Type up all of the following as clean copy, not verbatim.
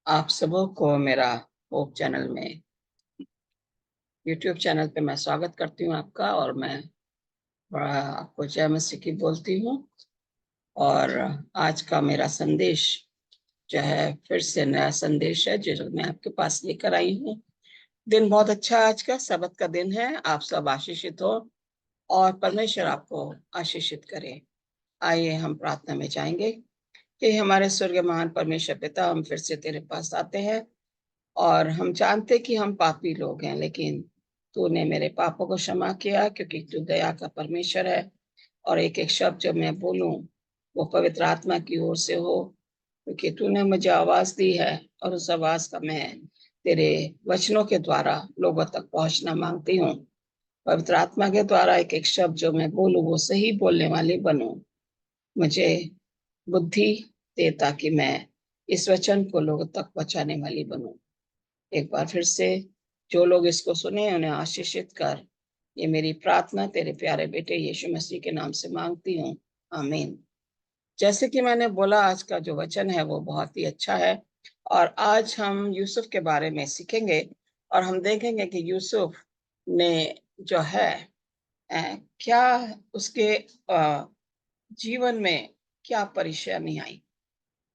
आप सबों को मेरा होप चैनल में यूट्यूब चैनल पे मैं स्वागत करती हूँ आपका। और मैं बड़ा आपको जय मसीह की बोलती हूँ। और आज का मेरा संदेश जो है फिर से नया संदेश है जो मैं आपके पास लेकर आई हूँ। दिन बहुत अच्छा है, आज का सबत का दिन है। आप सब आशीषित हो और परमेश्वर आपको आशीषित करे। आइए हम प्रार्थना में जाएंगे कि हमारे स्वर्गीय महान परमेश्वर पिता, हम फिर से तेरे पास आते हैं और हम जानते कि हम पापी लोग हैं, लेकिन तूने मेरे पापों को क्षमा किया क्योंकि तू दया का परमेश्वर है। और एक एक शब्द जब मैं बोलूं वो पवित्र आत्मा की ओर से हो, क्योंकि तूने मुझे आवाज दी है और उस आवाज का मैं तेरे वचनों के द्वारा लोगों तक पहुंचना मांगती हूँ। पवित्र आत्मा के द्वारा एक एक शब्द जो मैं बोलूं वो सही बोलने वाली बनूं। मुझे बुद्धि दे ताकि मैं इस वचन को लोगों तक पहुंचाने वाली बनूं। एक बार फिर से जो लोग इसको सुने उन्हें आशीषित कर। ये मेरी प्रार्थना तेरे प्यारे बेटे यीशु मसीह के नाम से मांगती हूँ, आमीन। जैसे कि मैंने बोला, आज का जो वचन है वो बहुत ही अच्छा है। और आज हम यूसुफ के बारे में सीखेंगे और हम देखेंगे कि यूसुफ ने जो है क्या उसके जीवन में क्या परेशानी आई।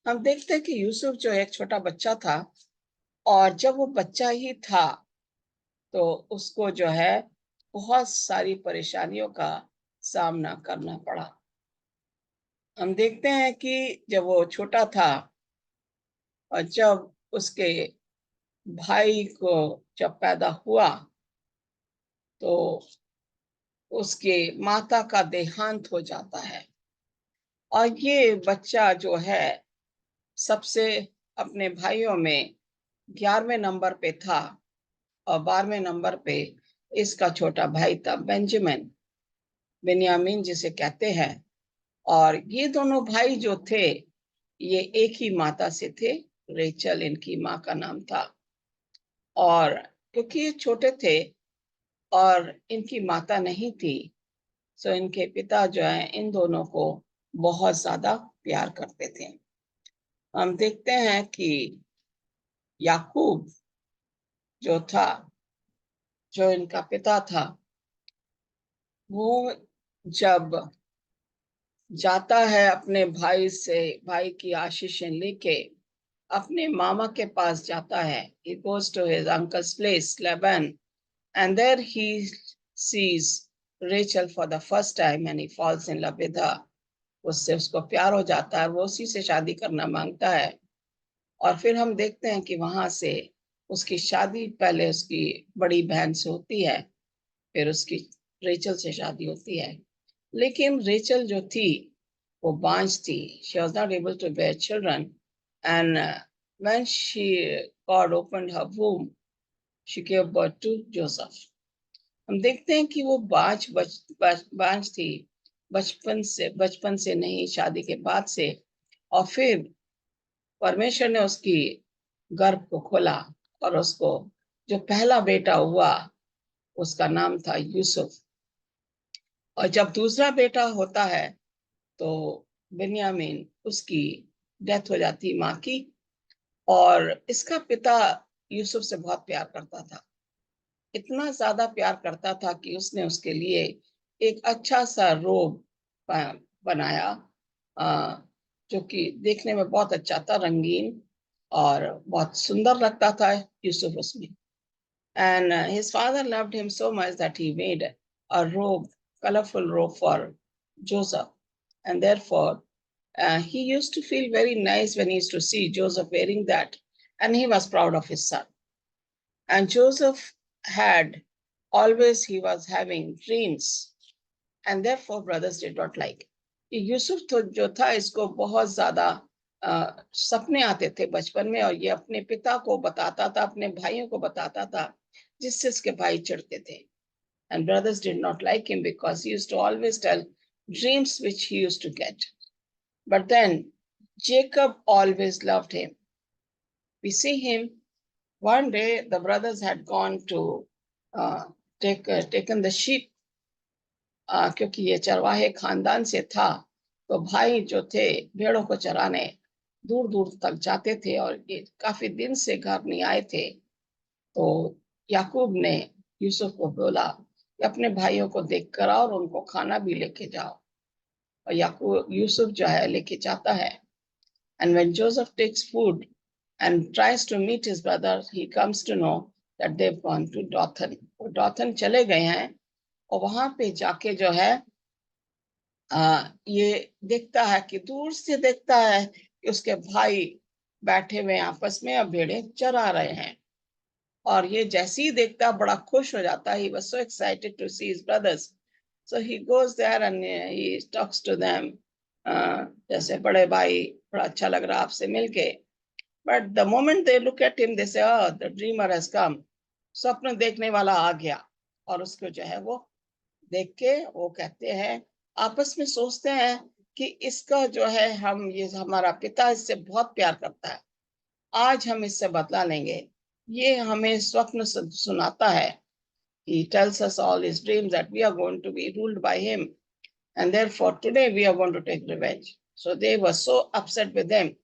हम देखते हैं कि यूसुफ जो एक छोटा बच्चा था, और जब वो बच्चा ही था तो उसको जो है बहुत सारी परेशानियों का सामना करना पड़ा। हम देखते हैं कि जब वो छोटा था और जब उसके भाई को जब पैदा हुआ तो उसके माता का देहांत हो जाता है। और ये बच्चा जो है सबसे अपने भाइयों में 11वें नंबर पे था। और 12वें नंबर पे इसका छोटा भाई था बेंजामिन, बेन्यामीन जिसे कहते हैं। और ये दोनों भाई जो थे ये एक ही माता से थे, रेचल इनकी माँ का नाम था। और क्योंकि ये छोटे थे और इनकी माता नहीं थी, सो इनके पिता जो है इन दोनों को बहुत ज्यादा प्यार करते थे। हम देखते हैं कि याकूब जो था, जो इनका पिता था, वो जब जाता है अपने भाई से, भाई की आशीषें लेके अपने मामा के पास जाता है। He goes to his uncle's place, Laban, and there he sees Rachel for the first time and he falls in love with her. उससे उसको प्यार हो जाता है, वो उसी से शादी करना मांगता है। और फिर हम देखते हैं कि वहां से उसकी शादी पहले उसकी बड़ी बहन से होती है, फिर उसकी रेचल से शादी होती है। लेकिन रेचल जो थी वो बांझ थी। She was not able to bear children, and when God opened her womb, she gave birth to Joseph. हम देखते हैं कि वो बांझ थी बचपन से नहीं, शादी के बाद से। और फिर परमेश्वर ने उसकी गर्भ को खोला और उसको जो पहला बेटा हुआ उसका नाम था यूसुफ। और जब दूसरा बेटा होता है तो बिन्यामीन, उसकी डेथ हो जाती माँ की। और इसका पिता यूसुफ से बहुत प्यार करता था, इतना ज्यादा प्यार करता था कि उसने उसके लिए एक अच्छा सा रोब बनाया, अ, जो कि देखने में बहुत अच्छा था, रंगीन और बहुत सुंदर लगता था यूसुफ उसमें। And his father loved him so much that he made a robe, colorful robe for Joseph. And therefore, he used to feel very nice when he used to see Joseph wearing that. And he was proud of his son. And Joseph had always, he was having dreams. And therefore, brothers did not like. Yusuf तो जो था इसको बहुत ज्यादा सपने आते थे बचपन में, और ये अपने पिता को बताता था, अपने भाइयों को बताता था, जिससे उसके भाई चिढ़ते थे। And brothers did not like him because he used to always tell dreams which he used to get. But then Jacob always loved him. We see him one day, the brothers had gone to taken the sheep, क्योंकि ये चरवाहे खानदान से था, तो भाई जो थे भेड़ों को चराने दूर दूर तक जाते थे और ये काफी दिन से घर नहीं आए थे। तो याकूब ने यूसुफ को बोला कि अपने भाइयों को देख कर आओ और उनको खाना भी लेके जाओ। और याकूब यूसुफ जो है लेके जाता है। And when Joseph takes food and tries to meet his brother, he comes to know that they've gone to Dothan. वो डॉथन चले गए हैं और वहां पे जाके जो है ये देखता है कि दूर से देखता है कि उसके भाई बैठे हुए आपस में और भेड़े चरा रहे हैं। और ये जैसे ही देखता बड़ा खुश हो जाता है। He was so excited to see his brothers. So he goes there and he talks to them. जैसे बड़े भाई, बड़ा अच्छा लग रहा आपसे मिलके। But the moment they look at him, they say, "Oh, the dreamer has come." स्वप्न देखने वाला आ गया। और उसको जो है वो देख के वो कहते हैं, आपस में सोचते हैं कि इसका जो है ये हमारा पिता इससे बहुत प्यार करता है, आज हम इससे बदला लेंगे। ये हमें स्वप्न सुनाता है। He tells us all his dreams that we are going to be ruled by him, and therefore today we are going to take revenge. So they were so upset with them.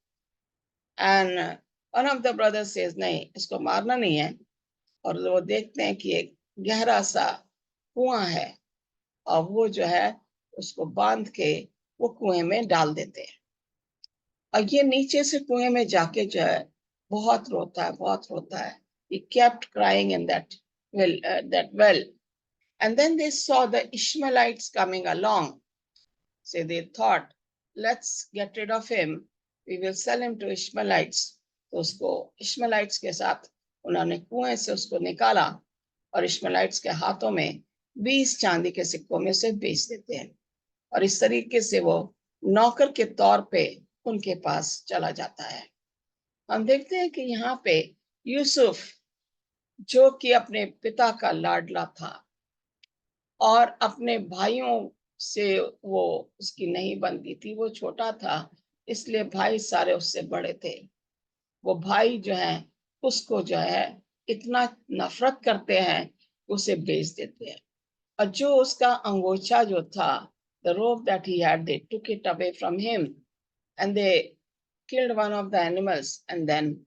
And one of the brothers says, नहीं, इसको मारना नहीं है। और वो देखते हैं कि एक गहरा सा कुआं है और वो जो है उसको बांध के वो कुएं में डाल देते हैं। और ये नीचे से कुएं में जाके जो है बहुत रोता है, बहुत रोता है। He kept crying in that well. And then they saw the Ishmaelites coming along. So they thought, let's get rid of him. We will sell him to Ishmaelites. तो उसको इश्माइलाइट्स के साथ उन्होंने कुएं से उसको निकाला और इश्माइलाइट्स के हाथों में 20 चांदी के सिक्कों में से बेच देते हैं। और इस तरीके से वो नौकर के तौर पे उनके पास चला जाता है। हम देखते हैं कि यहाँ पे यूसुफ, जो कि अपने पिता का लाडला था और अपने भाइयों से वो उसकी नहीं बनती थी, वो छोटा था, इसलिए भाई सारे उससे बड़े थे। वो भाई जो है उसको जो है इतना नफरत करते हैं, उसे बेच देते हैं। और जो उसका अंगोछा जो था, the robe that he had, they took it away from him and they killed one of the animals and then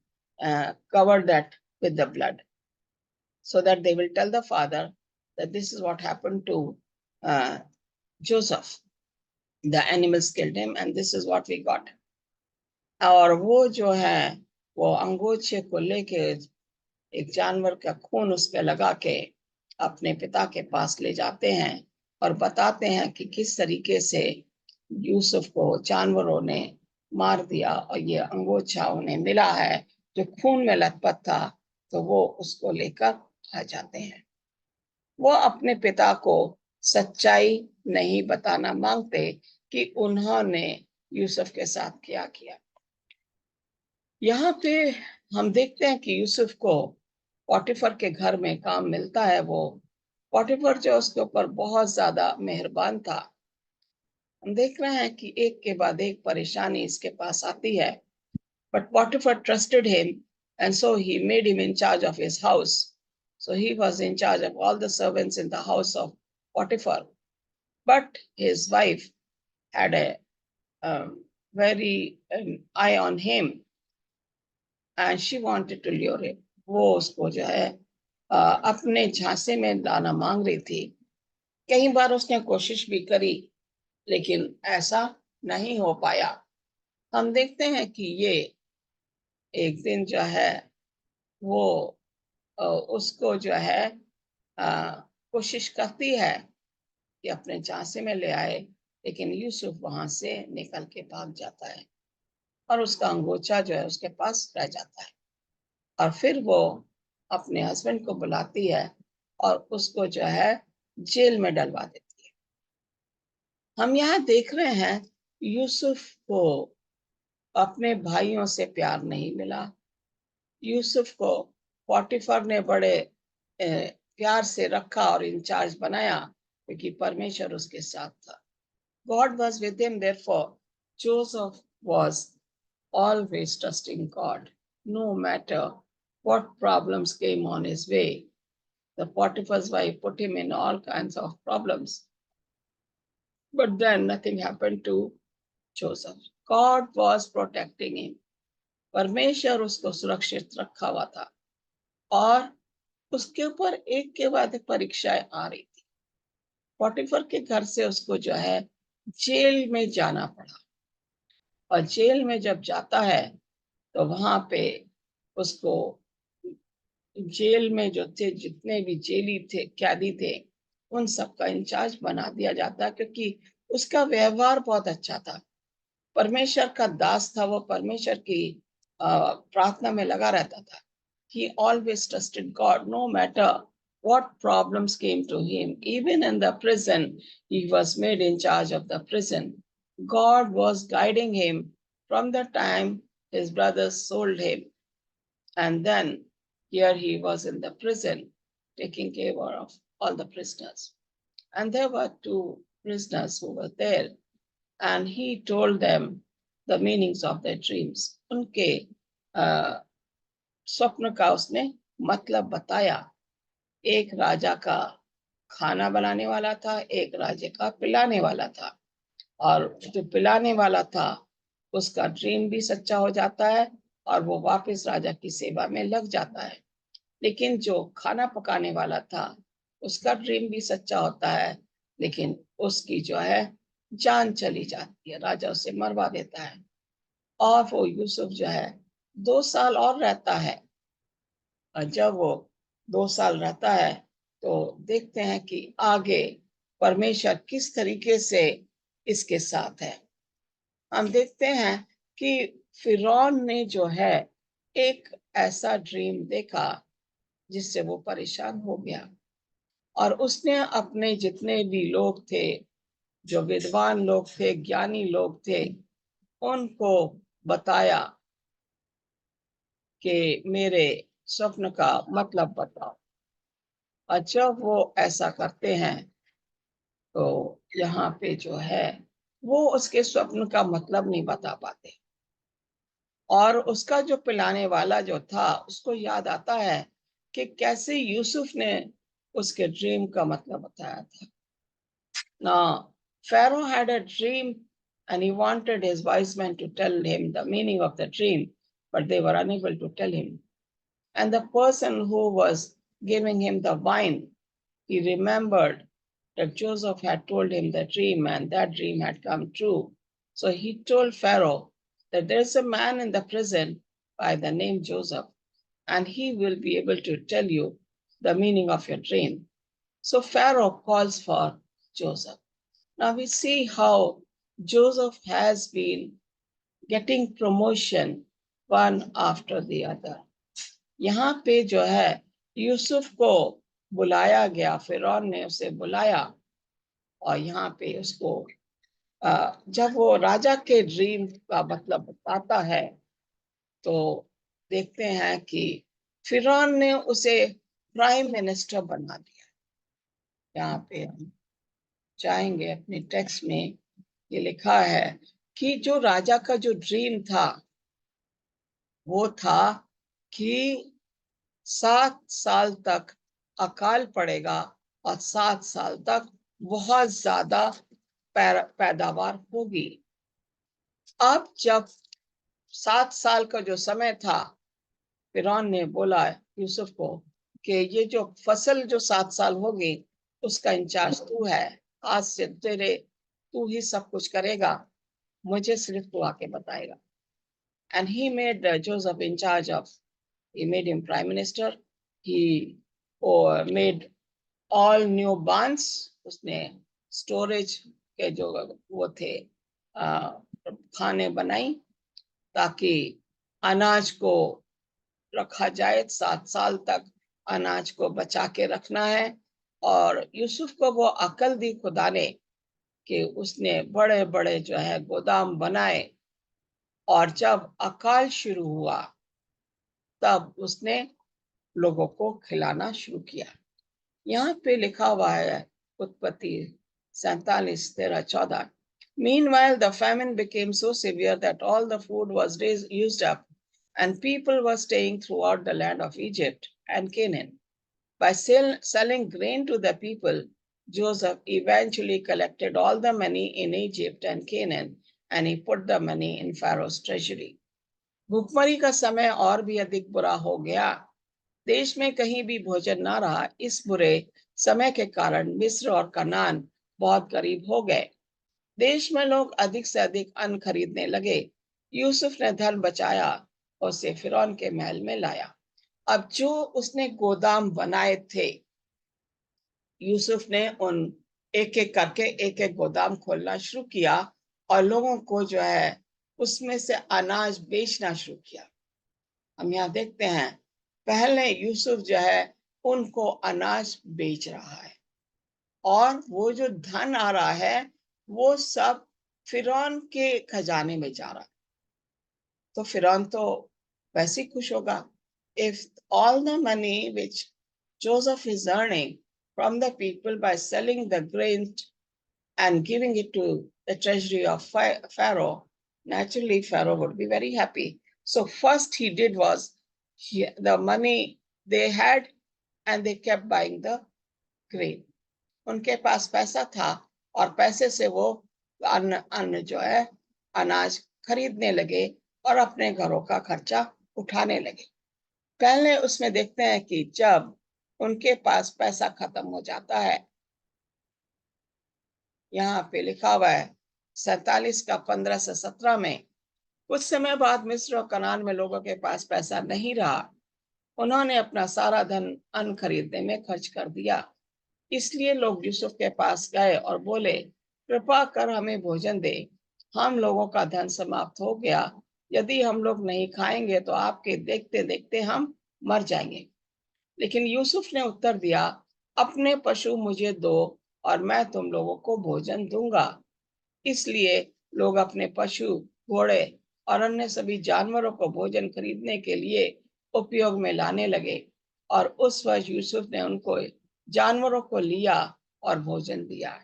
covered that with the blood, so that they will tell the father that this is what happened to uh, Joseph. The animals killed him and this is what we got. और वो जो है वो अंगोछे को लेके एक जानवर का खून उस पे लगा के अपने पिता के पास ले जाते हैं और बताते हैं कि किस तरीके से यूसुफ को जानवरों ने मार दिया और ये अंगोछा उन्हें मिला है जो खून में लथपथ था। तो वो उसको लेकर आ जाते हैं। वो अपने पिता को सच्चाई नहीं बताना मांगते कि उन्होंने यूसुफ के साथ क्या किया। यहाँ पे हम देखते हैं कि यूसुफ को पोटिफर के घर में काम मिलता है। वो पोटिफर जो उसके ऊपर बहुत ज्यादा मेहरबान था। हम देख रहे हैं कि एक के बाद एक परेशानी इसके पास आती है, but Potiphar trusted him and so he made him in charge of his house. So he was in charge of all the servants in the house of Potiphar. But his wife had a very eye on him and she wanted to lure him. वो उसको जो है अपने झांसे में लाना मांग रही थी। कई बार उसने कोशिश भी करी लेकिन ऐसा नहीं हो पाया। हम देखते हैं कि ये एक दिन जो है वो उसको जो है कोशिश करती है कि अपने झांसे में ले आए, लेकिन यूसुफ वहां से निकल के भाग जाता है और उसका अंगोछा जो है उसके पास रह जाता है। और फिर वो अपने हस्बैंड को बुलाती है और उसको जो है जेल में डलवा देती है। हम यहाँ देख रहे हैं यूसुफ को अपने भाइयों से प्यार नहीं मिला। यूसुफ को पोटिफर ने बड़े प्यार से रखा और इंचार्ज बनाया क्योंकि परमेश्वर उसके साथ था। God was with him, therefore Joseph was always trusting God, no matter what problems came on his way. The Potiphar's wife put him in all kinds of problems, but then nothing happened to Joseph. God was protecting him. परमेश्वर उसको सुरक्षित रखा हुआ था और उसके ऊपर एक के बाद एक परीक्षाएं आ रही थी। पोटिफर के घर से उसको जो है जेल में जाना पड़ा और जेल में जब जाता है तो वहां पे उसको जेल में जो थे जितने भी जेली थे कैदी थे उन सबका इंचार्ज बना दिया जाता क्योंकि उसका व्यवहार बहुत अच्छा था। परमेश्वर का दास था वो, परमेश्वर की प्रार्थना में लगा रहता था। He always trusted God no matter what problems came to him. Even in the prison, he was made in charge of the prison. God was guiding him from the time his brothers sold him. And then here he was in the prison, taking care of all the prisoners. And there were two prisoners who were there. And he told them the meanings of their dreams. उनके स्वप्न का उसने मतलब बताया। एक राजा का खाना बनाने वाला था, एक राजा का पिलाने वाला था, और जो पिलाने वाला था उसका ड्रीम भी सच्चा हो जाता है और वो वापस राजा की सेवा में लग जाता है। लेकिन जो खाना पकाने वाला था उसका ड्रीम भी सच्चा होता है, लेकिन उसकी जो है जान चली जाती है, राजा उसे मरवा देता है। और वो यूसुफ जो है 2 साल और रहता है। और जब वो 2 साल रहता है तो देखते हैं कि आगे परमेश्वर किस तरीके से इसके साथ है। हम देखते हैं कि फिरौन ने जो है एक ऐसा ड्रीम देखा जिससे वो परेशान हो गया और उसने अपने जितने भी लोग थे, जो विद्वान लोग थे, ज्ञानी लोग थे, उनको बताया कि मेरे स्वप्न का मतलब बताओ। और जब वो ऐसा करते हैं तो यहाँ पे जो है वो उसके स्वप्न का मतलब नहीं बता पाते। और उसका जो पिलाने वाला जो था उसको याद आता है कि कैसे यूसुफ ने उसके ड्रीम का मतलब बताया था। Now, Pharaoh had a dream and he wanted his wise men to tell him the meaning of the dream, but they were unable to tell him. And the person who was giving him the wine, he remembered that Joseph had told him the dream and that dream had come true. So he told Pharaoh that there is a man in the prison by the name Joseph, and he will be able to tell you the meaning of your dream. So Pharaoh calls for Joseph. Now we see how Joseph has been getting promotion one after the other. यहाँ पे जो है यूसुफ को बुलाया गया, फिरौन ने उसे बुलाया और यहाँ पे उसको जब वो राजा के ड्रीम का मतलब बताता है तो देखते हैं कि फिरौन ने उसे प्राइम मिनिस्टर बना दिया। यहाँ पे हम जाएंगे अपने टेक्स्ट में, ये लिखा है कि जो राजा का जो ड्रीम था वो था कि 7 साल तक अकाल पड़ेगा और 7 साल तक बहुत ज्यादा पैदावार होगी। अब जब 7 साल का जो समय था, फिरौन ने बोला यूसुफ को कि ये जो फसल जो 7 साल होगी उसका इंचार्ज तू है, आज से तू ही सब कुछ करेगा, मुझे सिर्फ तू आके बताएगा। And he made Joseph in charge of, he made him prime minister. He made all new barns, उसने स्टोरेज के जो वो थे खाने बनाई ताकि अनाज को रखा जाए। 7 साल तक अनाज को बचा के रखना है। और यूसुफ को वो अकल दी खुदा ने कि उसने बड़े बड़े जो है गोदाम बनाए और जब अकाल शुरू हुआ तब उसने लोगों को खिलाना शुरू किया। यहाँ पे लिखा हुआ है उत्पत्ति 47:13-14। Meanwhile, the famine became so severe that all the food was used up, and people were staying throughout the land of Egypt and Canaan. By selling grain to the people, Joseph eventually collected all the money in Egypt and Canaan and he put the money in Pharaoh's treasury. भुखमरी का समय और भी अधिक बुरा हो गया। देश में कहीं भी भोजन न रहा। इस बुरे समय के कारण मिस्र और कनान बहुत गरीब हो गए। देश में लोग अधिक से अधिक अन्न खरीदने लगे। यूसुफ ने धन बचाया और उसे फिरौन के महल में लाया। अब जो उसने गोदाम बनाए थे, यूसुफ ने उन एक एक करके एक एक गोदाम खोलना शुरू किया और लोगों को जो है उसमें से अनाज बेचना शुरू किया। हम यहाँ देखते हैं, पहले यूसुफ जो है उनको अनाज बेच रहा है और वो जो धन आ रहा है वो सब फिरौन के खजाने में जा रहा है। तो फिरौन तो वैसे ही खुश होगा। If all the money which Joseph is earning from the people by selling the grain and giving it to the treasury of Pharaoh, naturally Pharaoh would be very happy. So first he did was the money they had and they kept buying the grain. उनके पास पैसा था और पैसे से वो अन्न जो है अनाज खरीदने लगे और अपने घरों का खर्चा उठाने लगे। पहले उसमें देखते हैं कि जब उनके पास पैसा खत्म हो जाता है, यहाँ पे लिखा हुआ है 47 का 15 से 17 में, कुछ समय बाद मिस्र और कनान में लोगों के पास पैसा नहीं रहा। उन्होंने अपना सारा धन अन्न खरीदने में खर्च कर दिया। इसलिए लोग यूसुफ के पास गए और बोले, कृपा कर हमें भोजन दे, हम लोगों का धन समाप्त हो गया। यदि हम लोग नहीं खाएंगे तो आपके देखते देखते हम मर जाएंगे। लेकिन यूसुफ ने उत्तर दिया, अपने पशु मुझे दो और मैं तुम लोगों को भोजन दूंगा। इसलिए लोग अपने पशु, घोड़े और अन्य सभी जानवरों को भोजन खरीदने के लिए उपयोग में लाने लगे और उस वर्ष यूसुफ ने उनको जानवरों को लिया और भोजन दिया।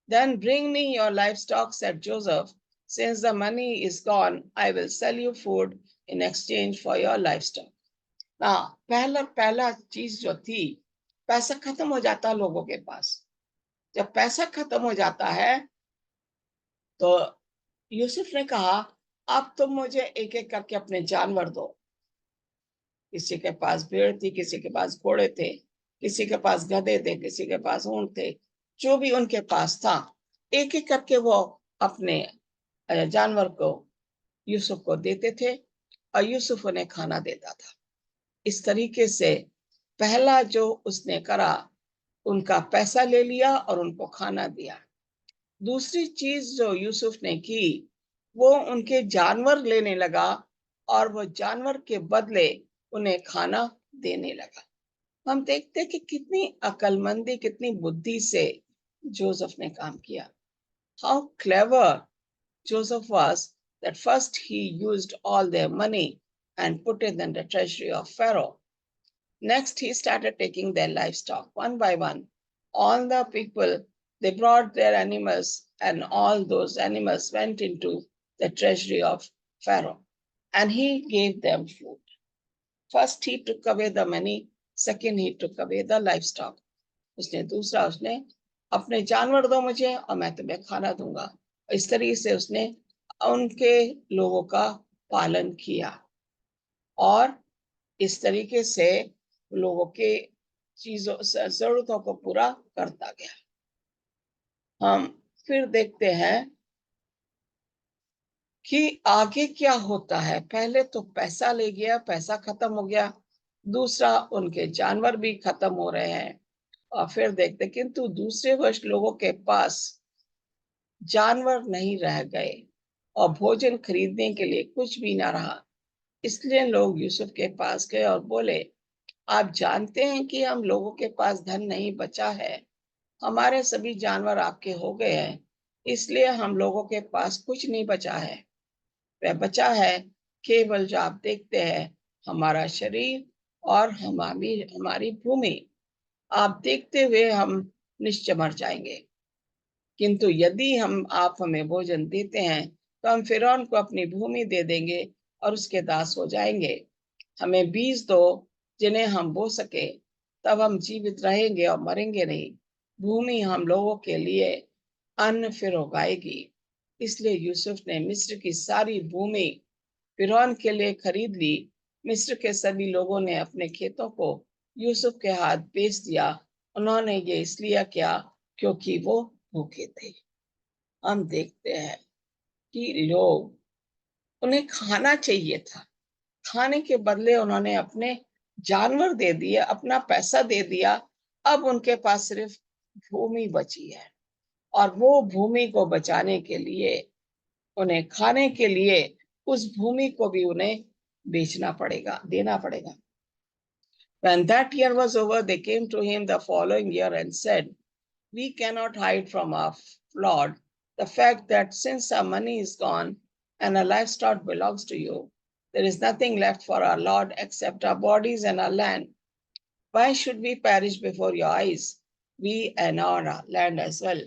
Then bring me your livestock, said Joseph. Since the money is gone, I will sell you food in exchange for your livestock. ना पहला चीज जो थी, पैसा खत्म हो जाता लोगों के पास। जब पैसा खत्म हो जाता है तो यूसुफ ने कहा, अब तुम मुझे एक एक करके अपने जानवर दो। किसी के पास भेड़ थी, किसी के पास घोड़े थे, किसी के पास गधे थे, किसी के पास ऊंट थे। जो भी उनके पास था, एक एक करके वो अपने जानवर को यूसुफ को देते थे और यूसुफ उन्हें खाना देता था। इस तरीके से पहला जो उसने करा, उनका पैसा ले लिया और उनको खाना दिया। दूसरी चीज जो यूसुफ ने की, वो उनके जानवर लेने लगा और वो जानवर के बदले उन्हें खाना देने लगा। हम देखते कि कितनी अकलमंदी, कितनी बुद्धि से जोसेफ ने काम किया। How clever Joseph was that first he used all their money and put it in the treasury of Pharaoh. Next, he started taking their livestock one by one. All the people, they brought their animals, and all those animals went into the treasury of Pharaoh, and he gave them food. First, he took away the money. Second, he took away the livestock. उसने अपने जानवर दो मुझे और मैं तुम्हें खाना दूंगा। इस तरीके से उसने उनके लोगों का पालन किया और इस तरीके से लोगों के चीजों जरूरतों को पूरा करता गया। हम फिर देखते हैं कि आगे क्या होता है। पहले तो पैसा ले गया, पैसा खत्म हो गया। दूसरा, उनके जानवर भी खत्म हो रहे हैं। और फिर देखते, किंतु दूसरे वर्ष लोगों के पास जानवर नहीं रह गए और भोजन खरीदने के लिए कुछ भी ना रहा। इसलिए लोग यूसुफ के पास गए और बोले, आप जानते हैं कि हम लोगों के पास धन नहीं बचा है। हमारे सभी जानवर आपके हो गए हैं, इसलिए हम लोगों के पास कुछ नहीं बचा है। वह बचा है केवल जो आप देखते हैं, हमारा शरीर और हमारी भूमि। आप देखते हुए हम निश्चय मर जाएंगे। किंतु यदि आप हमें भोजन देते हैं तो हम फिरौन को अपनी भूमि दे देंगे और उसके दास हो जाएंगे। हमें बीज दो जिन्हें हम बो सके, तब हम जीवित रहेंगे और मरेंगे नहीं। भूमि हम लोगों के लिए अन्न फिर उगाएगी। इसलिए यूसुफ ने मिस्र की सारी भूमि फिरौन के लिए खरीद ली। मिस्र के सभी लोगों ने अपने खेतों को यूसुफ के हाथ बेच दिया। उन्होंने ये इसलिए किया क्योंकि वो भूखे थे। हम देखते हैं कि लोग, उन्हें खाना चाहिए था, खाने के बदले उन्होंने अपने जानवर दे दिए, अपना पैसा दे दिया। अब उनके पास सिर्फ भूमि बची है, और वो भूमि को बचाने के लिए, उन्हें खाने के लिए उस भूमि को भी उन्हें बेचना पड़ेगा, देना पड़ेगा। When that year was over, they came to him the following year and said, "We cannot hide from our Lord the fact that since our money is gone and our livestock belongs to you, there is nothing left for our Lord except our bodies and our land. Why should we perish before your eyes, we and our land as well?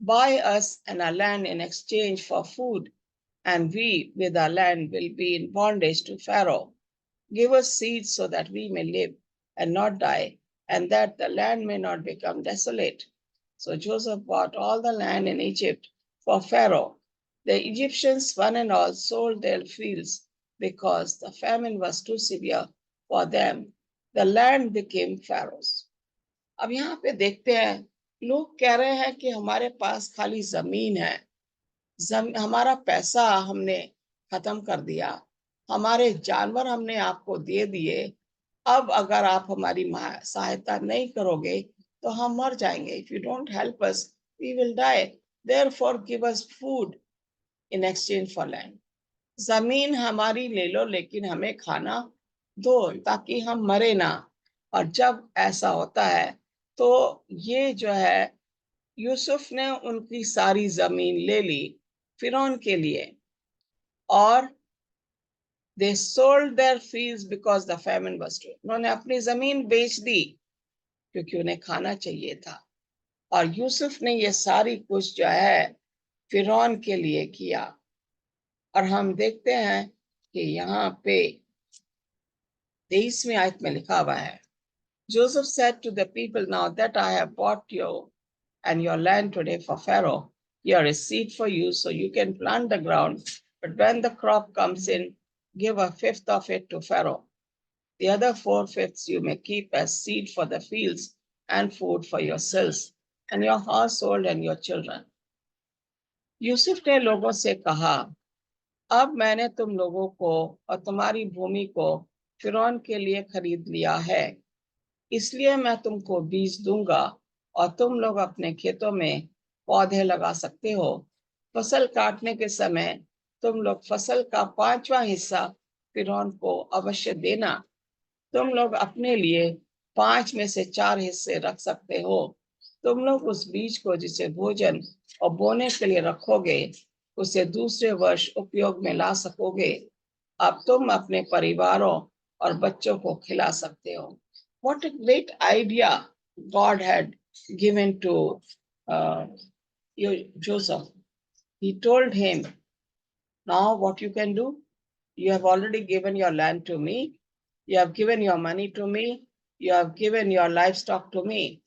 Buy us and our land in exchange for food, and we with our land will be in bondage to Pharaoh. Give us seed so that we may live and not die, and that the land may not become desolate." So Joseph bought all the land in Egypt for Pharaoh. The Egyptians, one and all, sold their fields because the famine was too severe for them. The land became Pharaoh's. अब यहाँ पे देखते हैं, लोग कह रहे हैं कि हमारे पास खाली जमीन है, हमारा पैसा हमने खत्म कर दिया, हमारे जानवर हमने आपको दे दिए, अब अगर आप हमारी सहायता नहीं करोगे तो हम मर जाएंगे। If you don't help us, we will die. Therefore, give us food in exchange for land. जमीन हमारी ले लो, लेकिन हमें खाना दो ताकि हम मरे ना। और जब ऐसा होता है तो ये जो है, यूसुफ ने उनकी सारी जमीन ले ली फिरौन के लिए, और they sold their fields because the famine was too. उन्होंने अपनी जमीन बेच दी क्योंकि उन्हें खाना चाहिए था। और यूसुफ ने ये सारी कुछ जो है फिरौन के लिए किया। और हम देखते हैं कि यहाँ पे 23वीं आयत में लिखा हुआ है, Joseph said to the people, "Now that I have bought you and your land today for Pharaoh, here is seed for you so you can plant the ground. But when the crop comes in, give a fifth of it to Pharaoh. The other 4/5 you may keep as seed for the fields and food for yourselves and your household and your children." Yusuf ने लोगों से कहा, अब मैंने तुम लोगों को और तुम्हारी भूमि को फिरौन के लिए खरीद लिया है, इसलिए मैं तुमको बीज दूंगा और तुम लोग अपने खेतों में पौधे लगा सकते हो। फसल काटने के समय तुम लोग फसल का 5वां हिस्सा फिरौन को अवश्य देना। तुम लोग अपने लिए 5 में से 4 हिस्से रख सकते हो। तुम लोग उस बीज को जिसे भोजन और बोने के लिए रखोगे, उसे दूसरे वर्ष उपयोग में ला सकोगे। अब तुम अपने परिवारों और बच्चों को खिला सकते हो। What a great idea God had given to Joseph. He told him, now what you can do, you have already given your land to me, you have given your money to me, you have given your livestock to me.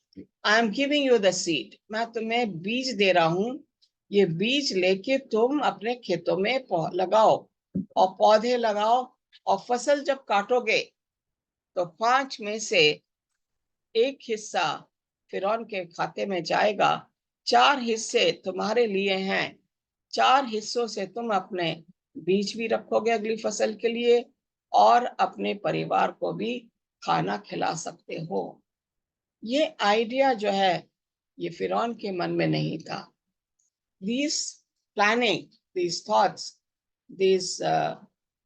I am giving you the seed. मैं तुम्हें बीज दे रहा हूँ, ये बीज लेके तुम अपने खेतों में लगाओ और पौधे लगाओ, और फसल जब काटोगे तो 5 में से 1 हिस्सा फिरौन के खाते में जाएगा, 4 हिस्से तुम्हारे लिए हैं। 4 हिस्सों से तुम अपने बीज भी रखोगे अगली फसल के लिए, और अपने परिवार को भी खाना खिला सकते हो। ये आइडिया जो है, ये फिरौन के मन में नहीं था। These planning, these thoughts, these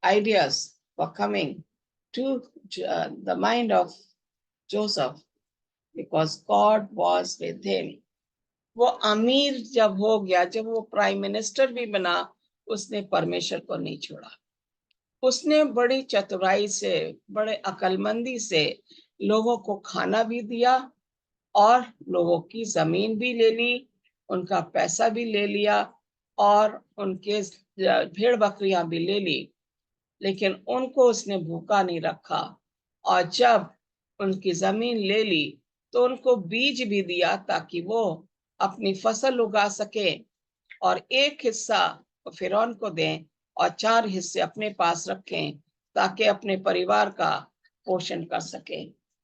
ideas were coming to the mind of Joseph because God was with him. वो अमीर जब हो गया, जब वो प्राइम मिनिस्टर भी बना, उसने परमेश्वर को नहीं छोड़ा। उसने बड़ी चतुराई से, बड़े अकलमंदी से लोगों को खाना भी दिया और लोगों की जमीन भी ले ली, उनका पैसा भी ले लिया और उनके भेड़ बकरियां भी ले ली, लेकिन उनको उसने भूखा नहीं रखा। और जब उनकी जमीन ले ली तो उनको बीज भी दिया ताकि वो अपनी फसल उगा सके। और एक हिस्सा फिरौन को दें और 4 हिस्से अपने पास रखें ताकि अपने परिवार का पोषण कर सके।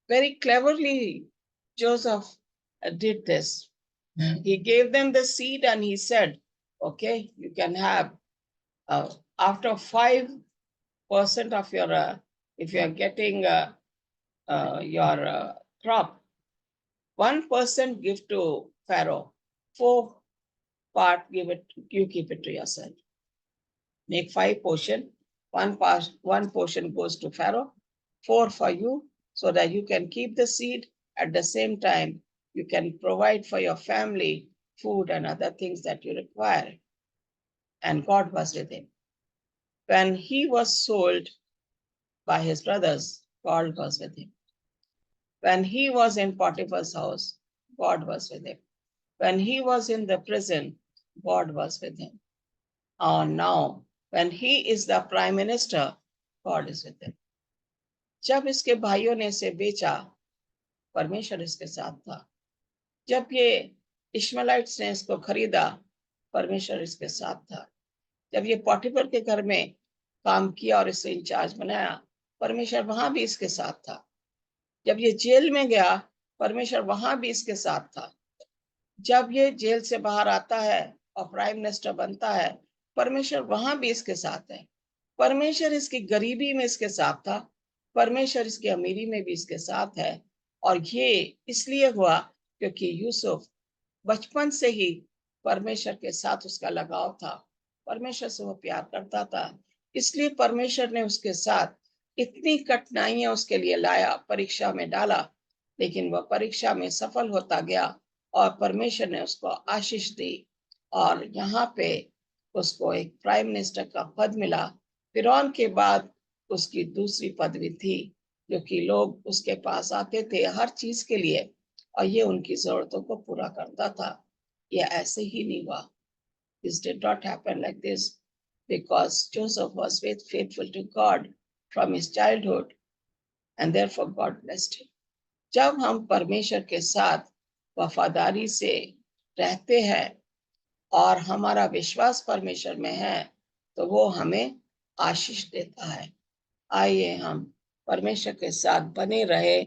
Very cleverly Joseph did this. He gave them the seed and he said, okay, you can have after 5% of your if you are getting your crop, 1% give to Pharaoh, 4 part you keep it to yourself. Make 5 portion, one portion goes to Pharaoh, 4 for you, so that you can keep the seed. At the same time, you can provide for your family food and other things that you require. And God was with him. When he was sold by his brothers, God was with him. When he was in Potiphar's house, God was with him. When he was in the prison, God was with him. And now, when he is the prime minister, God is with him. जब इसके भाइयों ने इसे बेचा, परमेश्वर इसके साथ था। जब ये इश्माइलाइट्स ने इसको खरीदा, परमेश्वर इसके साथ था। जब ये पोटीफर के घर में काम किया और इसे इंचार्ज बनाया, परमेश्वर वहां भी इसके साथ था। जब ये जेल में गया, परमेश्वर वहां भी इसके साथ था। जब ये जेल से बाहर आता है और प्राइम मिनिस्टर बनता है, परमेश्वर वहां भी इसके साथ है। परमेश्वर इसकी गरीबी में इसके साथ था, परमेश्वर इसकी अमीरी में भी इसके साथ है। और ये इसलिए हुआ क्योंकि यूसुफ बचपन से ही परमेश्वर के साथ उसका लगाव था, परमेश्वर से वो प्यार करता था। इसलिए परमेश्वर ने उसके साथ इतनी कठिनाइयां उसके लिए लाया, परीक्षा में डाला, लेकिन वह परीक्षा में सफल होता गया और परमेश्वर ने उसको आशीष दी। और यहाँ पे उसको एक प्राइम मिनिस्टर का पद मिला। फिरौन के बाद उसकी दूसरी पदवी थी, जो कि लोग उसके पास आते थे हर चीज के लिए और ये उनकी जरूरतों को पूरा करता था। ये ऐसे ही नहीं हुआ। This did not happen like this because Joseph was faithful to God from his childhood and therefore God blessed him. जब हम परमेश्वर के साथ वफादारी से रहते हैं और हमारा विश्वास परमेश्वर में है, तो वो हमें आशीष देता है। आइए हम परमेश्वर के साथ बने रहे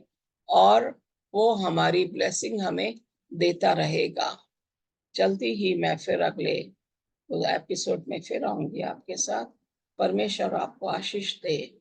और वो हमारी ब्लेसिंग हमें देता रहेगा। जल्दी ही मैं फिर अगले एपिसोड में फिर आऊंगी आपके साथ। परमेश्वर आपको आशीष दे।